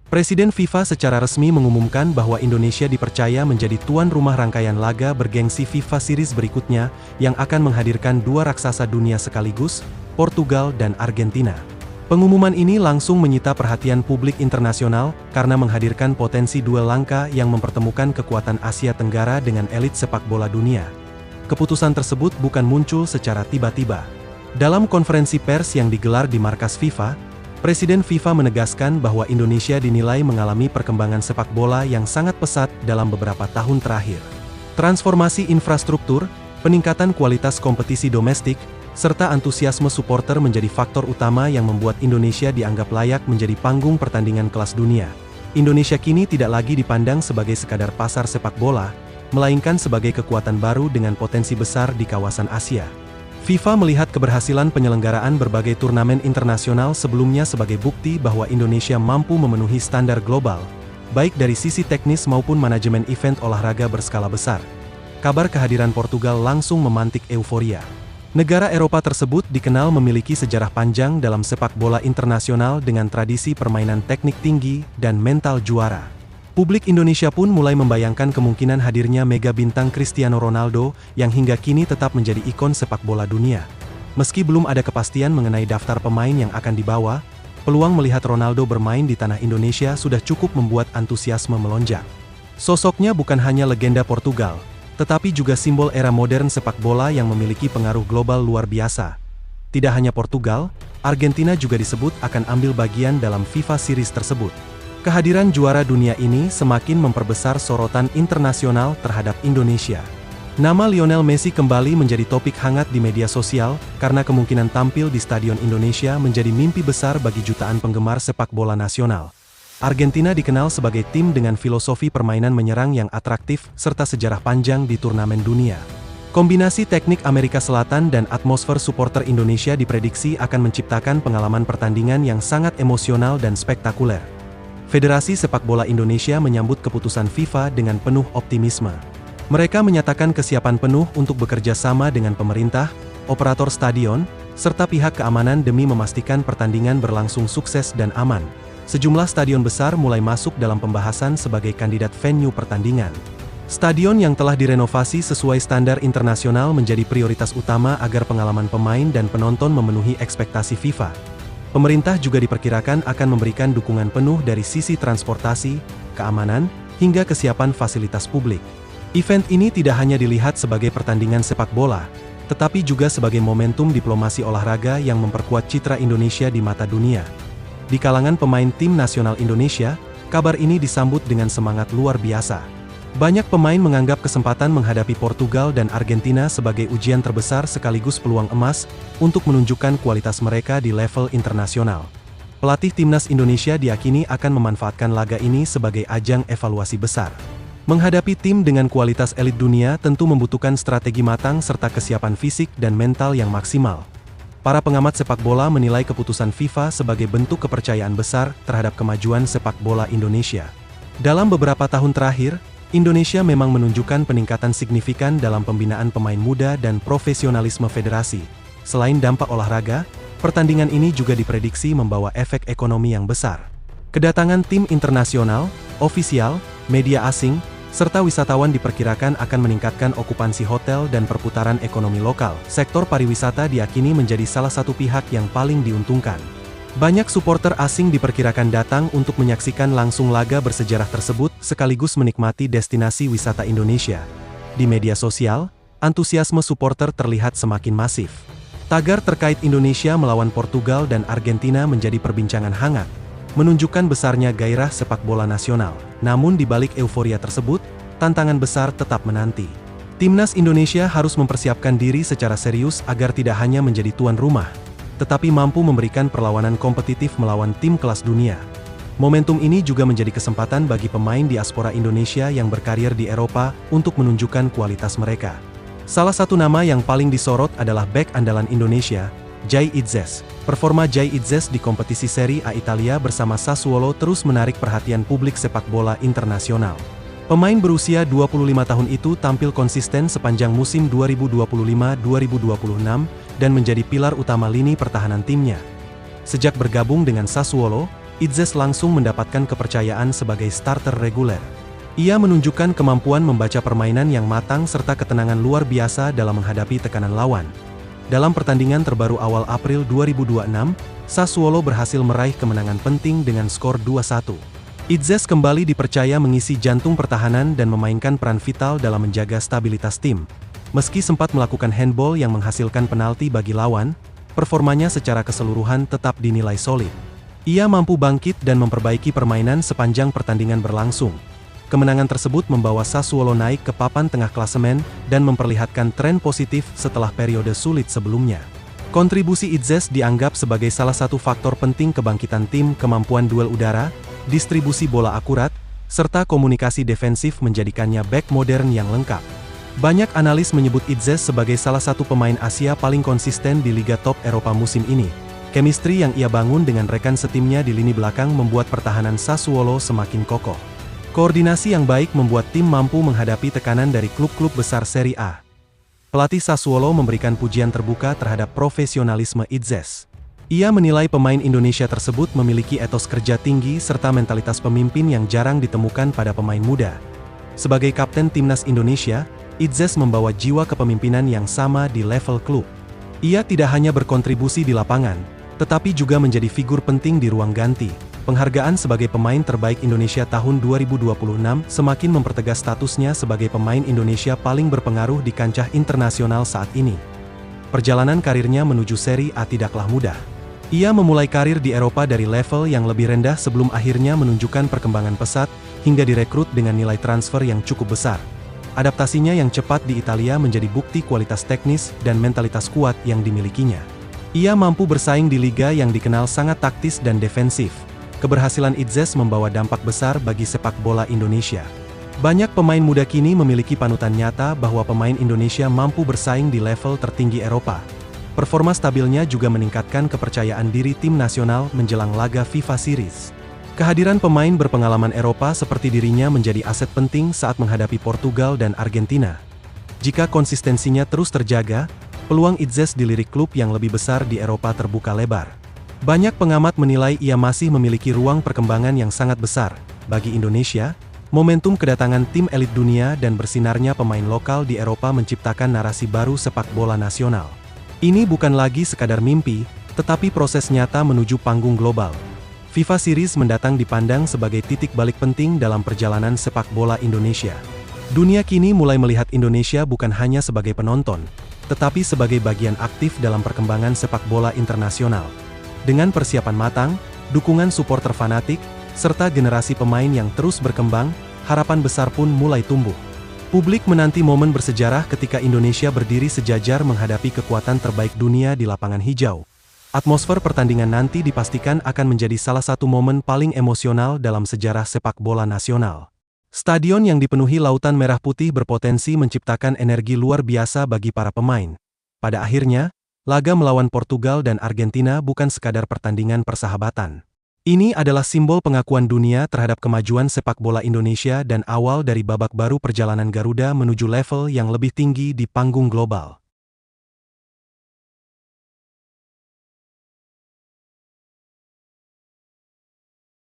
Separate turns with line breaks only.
Presiden FIFA secara resmi mengumumkan bahwa Indonesia dipercaya menjadi tuan rumah rangkaian laga bergengsi FIFA Series berikutnya, yang akan menghadirkan dua raksasa dunia sekaligus, Portugal dan Argentina. Pengumuman ini langsung menyita perhatian publik internasional, karena menghadirkan potensi duel langka yang mempertemukan kekuatan Asia Tenggara dengan elit sepak bola dunia. Keputusan tersebut bukan muncul secara tiba-tiba. Dalam konferensi pers yang digelar di markas FIFA, Presiden FIFA menegaskan bahwa Indonesia dinilai mengalami perkembangan sepak bola yang sangat pesat dalam beberapa tahun terakhir. Transformasi infrastruktur, peningkatan kualitas kompetisi domestik, serta antusiasme supporter menjadi faktor utama yang membuat Indonesia dianggap layak menjadi panggung pertandingan kelas dunia. Indonesia kini tidak lagi dipandang sebagai sekadar pasar sepak bola, melainkan sebagai kekuatan baru dengan potensi besar di kawasan Asia. FIFA melihat keberhasilan penyelenggaraan berbagai turnamen internasional sebelumnya sebagai bukti bahwa Indonesia mampu memenuhi standar global, baik dari sisi teknis maupun manajemen event olahraga berskala besar. Kabar kehadiran Portugal langsung memantik euforia. Negara Eropa tersebut dikenal memiliki sejarah panjang dalam sepak bola internasional dengan tradisi permainan teknik tinggi dan mental juara. Publik Indonesia pun mulai membayangkan kemungkinan hadirnya mega bintang Cristiano Ronaldo, yang hingga kini tetap menjadi ikon sepak bola dunia. Meski belum ada kepastian mengenai daftar pemain yang akan dibawa, peluang melihat Ronaldo bermain di tanah Indonesia sudah cukup membuat antusiasme melonjak. Sosoknya bukan hanya legenda Portugal, tetapi juga simbol era modern sepak bola yang memiliki pengaruh global luar biasa. Tidak hanya Portugal, Argentina juga disebut akan ambil bagian dalam FIFA Series tersebut. Kehadiran juara dunia ini semakin memperbesar sorotan internasional terhadap Indonesia. Nama Lionel Messi kembali menjadi topik hangat di media sosial, karena kemungkinan tampil di Stadion Indonesia menjadi mimpi besar bagi jutaan penggemar sepak bola nasional. Argentina dikenal sebagai tim dengan filosofi permainan menyerang yang atraktif, serta sejarah panjang di turnamen dunia. Kombinasi teknik Amerika Selatan dan atmosfer supporter Indonesia diprediksi akan menciptakan pengalaman pertandingan yang sangat emosional dan spektakuler. Federasi Sepak Bola Indonesia menyambut keputusan FIFA dengan penuh optimisme. Mereka menyatakan kesiapan penuh untuk bekerja sama dengan pemerintah, operator stadion, serta pihak keamanan demi memastikan pertandingan berlangsung sukses dan aman. Sejumlah stadion besar mulai masuk dalam pembahasan sebagai kandidat venue pertandingan. Stadion yang telah direnovasi sesuai standar internasional menjadi prioritas utama agar pengalaman pemain dan penonton memenuhi ekspektasi FIFA. Pemerintah juga diperkirakan akan memberikan dukungan penuh dari sisi transportasi, keamanan, hingga kesiapan fasilitas publik. Event ini tidak hanya dilihat sebagai pertandingan sepak bola, tetapi juga sebagai momentum diplomasi olahraga yang memperkuat citra Indonesia di mata dunia. Di kalangan pemain tim nasional Indonesia, kabar ini disambut dengan semangat luar biasa. Banyak pemain menganggap kesempatan menghadapi Portugal dan Argentina sebagai ujian terbesar sekaligus peluang emas untuk menunjukkan kualitas mereka di level internasional. Pelatih timnas Indonesia diyakini akan memanfaatkan laga ini sebagai ajang evaluasi besar. Menghadapi tim dengan kualitas elit dunia tentu membutuhkan strategi matang serta kesiapan fisik dan mental yang maksimal. Para pengamat sepak bola menilai keputusan FIFA sebagai bentuk kepercayaan besar terhadap kemajuan sepak bola Indonesia. Dalam beberapa tahun terakhir, Indonesia memang menunjukkan peningkatan signifikan dalam pembinaan pemain muda dan profesionalisme federasi. Selain dampak olahraga, pertandingan ini juga diprediksi membawa efek ekonomi yang besar. Kedatangan tim internasional, ofisial, media asing, serta wisatawan diperkirakan akan meningkatkan okupansi hotel dan perputaran ekonomi lokal. Sektor pariwisata diyakini menjadi salah satu pihak yang paling diuntungkan. Banyak supporter asing diperkirakan datang untuk menyaksikan langsung laga bersejarah tersebut, sekaligus menikmati destinasi wisata Indonesia. Di media sosial, antusiasme supporter terlihat semakin masif. Tagar terkait Indonesia melawan Portugal dan Argentina menjadi perbincangan hangat, menunjukkan besarnya gairah sepak bola nasional. Namun di balik euforia tersebut, tantangan besar tetap menanti. Timnas Indonesia harus mempersiapkan diri secara serius agar tidak hanya menjadi tuan rumah, tetapi mampu memberikan perlawanan kompetitif melawan tim kelas dunia. Momentum ini juga menjadi kesempatan bagi pemain diaspora Indonesia yang berkarir di Eropa untuk menunjukkan kualitas mereka. Salah satu nama yang paling disorot adalah bek andalan Indonesia, Jai Itzes. Performa Jai Itzes di kompetisi Serie A Italia bersama Sassuolo terus menarik perhatian publik sepak bola internasional. Pemain berusia 25 tahun itu tampil konsisten sepanjang musim 2025-2026 dan menjadi pilar utama lini pertahanan timnya. Sejak bergabung dengan Sassuolo, Itzes langsung mendapatkan kepercayaan sebagai starter reguler. Ia menunjukkan kemampuan membaca permainan yang matang serta ketenangan luar biasa dalam menghadapi tekanan lawan. Dalam pertandingan terbaru awal April 2026, Sassuolo berhasil meraih kemenangan penting dengan skor 2-1. Itzes kembali dipercaya mengisi jantung pertahanan dan memainkan peran vital dalam menjaga stabilitas tim. Meski sempat melakukan handball yang menghasilkan penalti bagi lawan, performanya secara keseluruhan tetap dinilai solid. Ia mampu bangkit dan memperbaiki permainan sepanjang pertandingan berlangsung. Kemenangan tersebut membawa Sassuolo naik ke papan tengah klasemen dan memperlihatkan tren positif setelah periode sulit sebelumnya. Kontribusi Itzes dianggap sebagai salah satu faktor penting kebangkitan tim. Kemampuan duel udara, distribusi bola akurat, serta komunikasi defensif menjadikannya bek modern yang lengkap. Banyak analis menyebut Itzes sebagai salah satu pemain Asia paling konsisten di Liga Top Eropa musim ini. Chemistry yang ia bangun dengan rekan setimnya di lini belakang membuat pertahanan Sassuolo semakin kokoh. Koordinasi yang baik membuat tim mampu menghadapi tekanan dari klub-klub besar Serie A. Pelatih Sassuolo memberikan pujian terbuka terhadap profesionalisme Itzes. Ia menilai pemain Indonesia tersebut memiliki etos kerja tinggi serta mentalitas pemimpin yang jarang ditemukan pada pemain muda. Sebagai kapten timnas Indonesia, Itzes membawa jiwa kepemimpinan yang sama di level klub. Ia tidak hanya berkontribusi di lapangan, tetapi juga menjadi figur penting di ruang ganti. Penghargaan sebagai pemain terbaik Indonesia tahun 2026 semakin mempertegas statusnya sebagai pemain Indonesia paling berpengaruh di kancah internasional saat ini. Perjalanan karirnya menuju Serie A tidaklah mudah. Ia memulai karir di Eropa dari level yang lebih rendah sebelum akhirnya menunjukkan perkembangan pesat, hingga direkrut dengan nilai transfer yang cukup besar. Adaptasinya yang cepat di Italia menjadi bukti kualitas teknis dan mentalitas kuat yang dimilikinya. Ia mampu bersaing di liga yang dikenal sangat taktis dan defensif. Keberhasilan Itzes membawa dampak besar bagi sepak bola Indonesia. Banyak pemain muda kini memiliki panutan nyata bahwa pemain Indonesia mampu bersaing di level tertinggi Eropa. Performa stabilnya juga meningkatkan kepercayaan diri tim nasional menjelang laga FIFA Series. Kehadiran pemain berpengalaman Eropa seperti dirinya menjadi aset penting saat menghadapi Portugal dan Argentina. Jika konsistensinya terus terjaga, peluang Itzes dilirik klub yang lebih besar di Eropa terbuka lebar. Banyak pengamat menilai ia masih memiliki ruang perkembangan yang sangat besar. Bagi Indonesia, momentum kedatangan tim elit dunia dan bersinarnya pemain lokal di Eropa menciptakan narasi baru sepak bola nasional. Ini bukan lagi sekadar mimpi, tetapi proses nyata menuju panggung global. FIFA Series mendatang dipandang sebagai titik balik penting dalam perjalanan sepak bola Indonesia. Dunia kini mulai melihat Indonesia bukan hanya sebagai penonton, tetapi sebagai bagian aktif dalam perkembangan sepak bola internasional. Dengan persiapan matang, dukungan supporter fanatik, serta generasi pemain yang terus berkembang, harapan besar pun mulai tumbuh. Publik menanti momen bersejarah ketika Indonesia berdiri sejajar menghadapi kekuatan terbaik dunia di lapangan hijau. Atmosfer pertandingan nanti dipastikan akan menjadi salah satu momen paling emosional dalam sejarah sepak bola nasional. Stadion yang dipenuhi lautan merah putih berpotensi menciptakan energi luar biasa bagi para pemain. Pada akhirnya, laga melawan Portugal dan Argentina bukan sekadar pertandingan persahabatan. Ini adalah simbol pengakuan dunia terhadap kemajuan sepak bola Indonesia dan awal dari babak baru perjalanan Garuda menuju level yang lebih tinggi di panggung global.